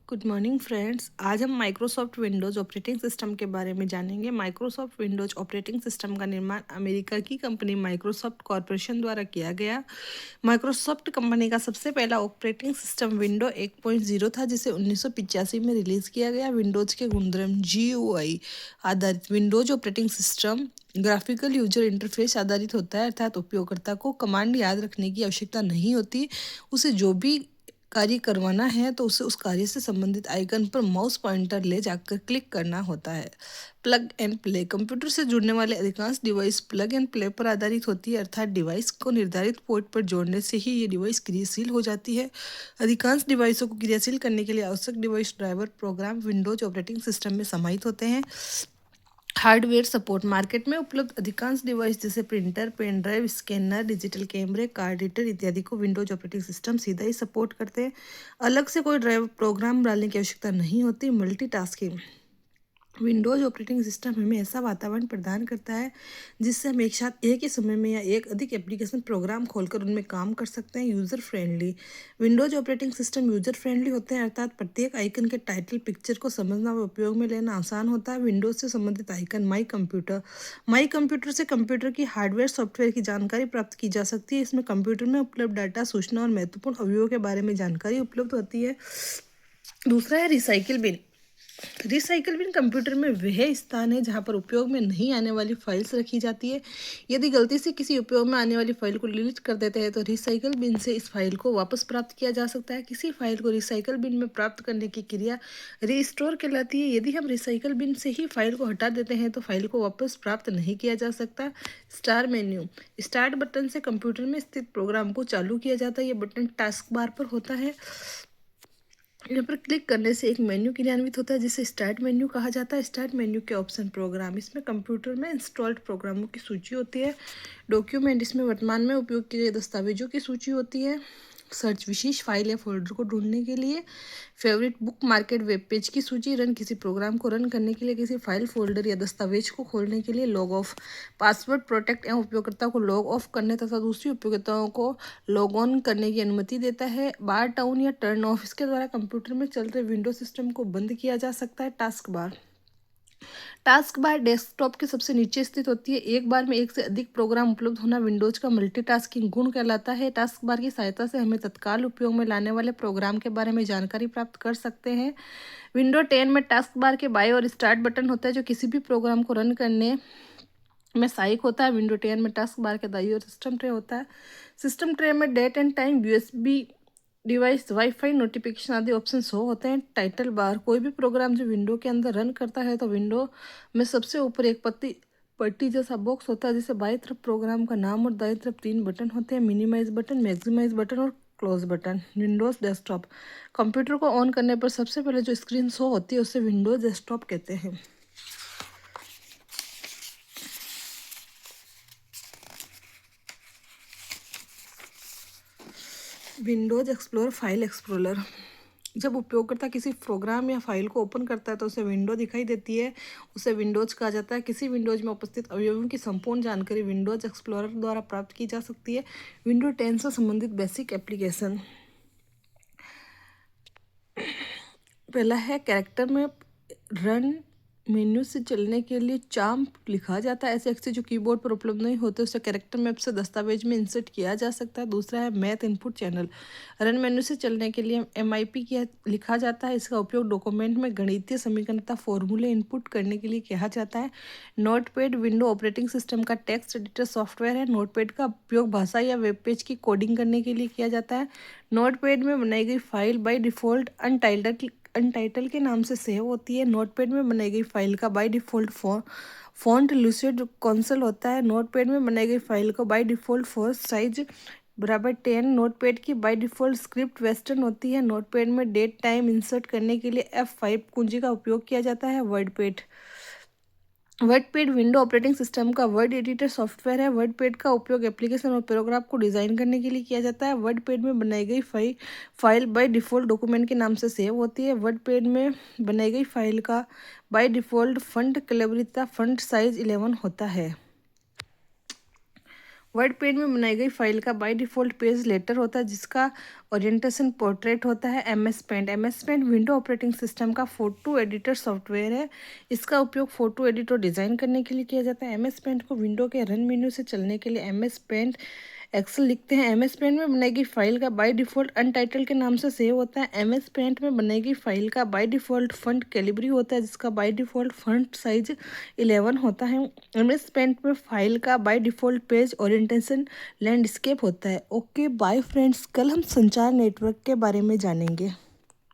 Good morning friends. आज हम Microsoft Windows operating system के बारे में जानेंगे। माइक्रोसॉफ्ट विंडोज़ ऑपरेटिंग सिस्टम का निर्माण अमेरिका की कंपनी माइक्रोसॉफ्ट कॉरपोरेशन द्वारा किया गया। माइक्रोसॉफ्ट कंपनी का सबसे पहला ऑपरेटिंग सिस्टम विंडो 1.0 था, जिसे 1985 में रिलीज़ किया गया। विंडोज़ के गुणधर्म GUI आधारित Windows operating system graphical user interface आधारित होता है, अर्थात उपयोगकर्ता को कमांड याद रखने की आवश्यकता नहीं होती। उसे जो भी कार्य करवाना है तो उसे उस कार्य से संबंधित आइकन पर माउस पॉइंटर ले जाकर क्लिक करना होता है। प्लग एंड प्ले कंप्यूटर से जुड़ने वाले अधिकांश डिवाइस प्लग एंड प्ले पर आधारित होती है, अर्थात डिवाइस को निर्धारित पोर्ट पर जोड़ने से ही ये डिवाइस क्रियाशील हो जाती है। अधिकांश डिवाइसों को क्रियाशील करने के लिए आवश्यक device driver program Windows operating system में समाहित होते हैं। हार्डवेयर सपोर्ट मार्केट में उपलब्ध अधिकांश डिवाइस जैसे printer, pen drive, scanner, digital कैमरे, कार्ड रीडर इत्यादि को विंडोज ऑपरेटिंग सिस्टम सीधा ही सपोर्ट करते हैं। अलग से कोई ड्राइव प्रोग्राम डालने की आवश्यकता नहीं होती। मल्टीटास्किंग विंडोज ऑपरेटिंग सिस्टम हमें ऐसा वातावरण प्रदान करता है जिससे हम एक साथ एक ही समय में या एक अधिक एप्लीकेशन प्रोग्राम खोलकर उनमें काम कर सकते हैं। User friendly Windows operating system user friendly होते हैं, अर्थात प्रत्येक आइकन के टाइटल पिक्चर को समझना व उपयोग में लेना आसान होता है। विंडोज से संबंधित आइकन माई कंप्यूटर से कंप्यूटर की हार्डवेयर सॉफ्टवेयर की जानकारी प्राप्त की जा सकती है। इसमें कंप्यूटर में उपलब्ध डाटा, सूचना और महत्वपूर्ण अवयवों के बारे में जानकारी उपलब्ध होती है। दूसरा है recycle bin. Recycle bin computer में वह स्थान है जहां पर उपयोग में नहीं आने वाली फाइल्स रखी जाती है। यदि गलती से किसी उपयोग में आने वाली फाइल को डिलीट कर देते हैं तो रिसाइकिल बिन से इस फाइल को वापस प्राप्त किया जा सकता है। किसी फाइल को रिसाइकिल बिन में प्राप्त करने की क्रिया रीस्टोर कहलाती है। यदि हम रिसाइकिल बिन से ही फाइल को हटा देते हैं तो फाइल को वापस प्राप्त नहीं किया जा सकता। स्टार मेन्यू स्टार्ट बटन से कंप्यूटर में स्थित प्रोग्राम को चालू किया जाता है। यह बटन टास्क बार पर होता है। यहाँ पर क्लिक करने से एक मेन्यू क्रियान्वित होता है जिसे स्टार्ट मेन्यू कहा जाता है। स्टार्ट मेन्यू के ऑप्शन प्रोग्राम, इसमें कंप्यूटर में इंस्टॉल्ड प्रोग्रामों की सूची होती है। डॉक्यूमेंट, इसमें वर्तमान में उपयोग किए गए दस्तावेजों की सूची होती है। सर्च, विशेष फाइल या फोल्डर को ढूंढने के लिए। Favourite, book market, web page की सूची। रन, किसी प्रोग्राम को रन करने के लिए किसी फाइल, फोल्डर या दस्तावेज को खोलने के लिए। लॉग ऑफ, पासवर्ड प्रोटेक्ट एवं उपयोगकर्ता को लॉग ऑफ करने तथा दूसरी उपयोगिताओं को लॉग ऑन करने की अनुमति देता है। बार टाउन या टर्न ऑफ, इसके द्वारा कंप्यूटर में चल रहे विंडो सिस्टम को बंद किया जा सकता है। टास्क बार डेस्कटॉप के सबसे नीचे स्थित होती है। एक बार में एक से अधिक प्रोग्राम उपलब्ध होना विंडोज का मल्टीटास्किंग गुण कहलाता है। टास्क बार की सहायता से हमें तत्काल उपयोग में लाने वाले प्रोग्राम के बारे में जानकारी प्राप्त कर सकते हैं। विंडो 10 में टास्क बार के बाएं और स्टार्ट बटन होता है जो किसी भी प्रोग्राम को रन करने में सहायक होता है। विंडो 10 में टास्क बार के दाईं ओर सिस्टम ट्रे होता है। सिस्टम ट्रे में date and time, USB device, WiFi, notification आदि ऑप्शन शो होते हैं। टाइटल बार, कोई भी प्रोग्राम जो विंडो के अंदर रन करता है तो विंडो में सबसे ऊपर एक पट्टी जैसा बॉक्स होता है जिसे बाईं तरफ प्रोग्राम का नाम और दाईं तरफ 3 बटन होते हैं, मिनिमाइज बटन, मैक्सिमाइज बटन और close button. Windows desktop computer को ऑन करने पर सबसे पहले जो स्क्रीन शो होती है उसे विंडोज डेस्कटॉप कहते हैं। विंडोज एक्सप्लोरर, फाइल एक्सप्लोरर, जब उपयोगकर्ता किसी प्रोग्राम या फाइल को ओपन करता है तो उसे विंडो दिखाई देती है, उसे विंडोज कहा जाता है। किसी विंडोज में उपस्थित अवयवों की संपूर्ण जानकारी विंडोज एक्सप्लोरर द्वारा प्राप्त की जा सकती है। विंडो 10 से संबंधित बेसिक एप्लीकेशन, पहला है कैरेक्टर में रन मेन्यू से चलने के लिए चाम्प लिखा जाता है। ऐसे अक्षर जो कीबोर्ड पर उपलब्ध नहीं होते उसे कैरेक्टर मैप से दस्तावेज में इंसर्ट किया जा सकता है। दूसरा है math input channel, run menu से चलने के लिए MIP किया लिखा जाता है। इसका उपयोग डॉक्यूमेंट में गणितीय समीकरण तथा फॉर्मूले इनपुट करने के लिए किया जाता है। नोटपैड विंडो ऑपरेटिंग सिस्टम का टेक्स्ट एडिटर सॉफ्टवेयर है। नोटपैड का उपयोग भाषा या वेब पेज की कोडिंग करने के लिए किया जाता है। नोटपैड में बनाई गई फाइल बाय डिफ़ॉल्ट अनटाइटल के नाम से सेव होती है। नोटपैड में बनाई गई फाइल का by default font lucid consul होता है। नोटपैड में बनाई गई फाइल को by default font size =10। Notepad की बाय डिफ़ॉल्ट स्क्रिप्ट वेस्टर्न होती है। नोटपैड में डेट टाइम इंसर्ट करने के लिए F5 कुंजी का उपयोग किया जाता है। वर्डपैड विंडो ऑपरेटिंग सिस्टम का वर्ड एडिटर सॉफ्टवेयर है। वर्डपैड का उपयोग एप्लीकेशन और पैराग्राफ को डिज़ाइन करने के लिए किया जाता है। वर्डपैड में बनाई गई फाइल बाय डिफ़ॉल्ट डॉक्यूमेंट के नाम से सेव होती है। वर्डपैड में बनाई गई फाइल का बाय डिफ़ॉल्ट फॉन्ट कैलिब्रेटी तथा फॉन्ट साइज 11 होता है। वर्ड पेंट में बनाई गई फाइल का बाय डिफ़ॉल्ट पेज लेटर होता है जिसका ओरिएंटेशन पोर्ट्रेट होता है। MS Paint window operating system का फ़ोटो एडिटर सॉफ्टवेयर है। इसका उपयोग फ़ोटो एडिट और डिज़ाइन करने के लिए किया जाता है। एमएस पेंट को विंडो के रन मेन्यू से चलने के लिए एमएस पेंट एक्सेल लिखते हैं। एमएस पेंट में बनाई गई फाइल का बाय डिफ़ॉल्ट अनटाइटल के नाम से सेव होता है। एमएस पेंट में बनाई गई फाइल का बाय डिफ़ॉल्ट फॉन्ट कैलिब्री होता है जिसका बाय डिफ़ॉल्ट फॉन्ट साइज 11 होता है। एमएस पेंट में फाइल का by default page orientation landscape होता है। ओके बाय फ्रेंड्स, कल हम संचार नेटवर्क के बारे में जानेंगे।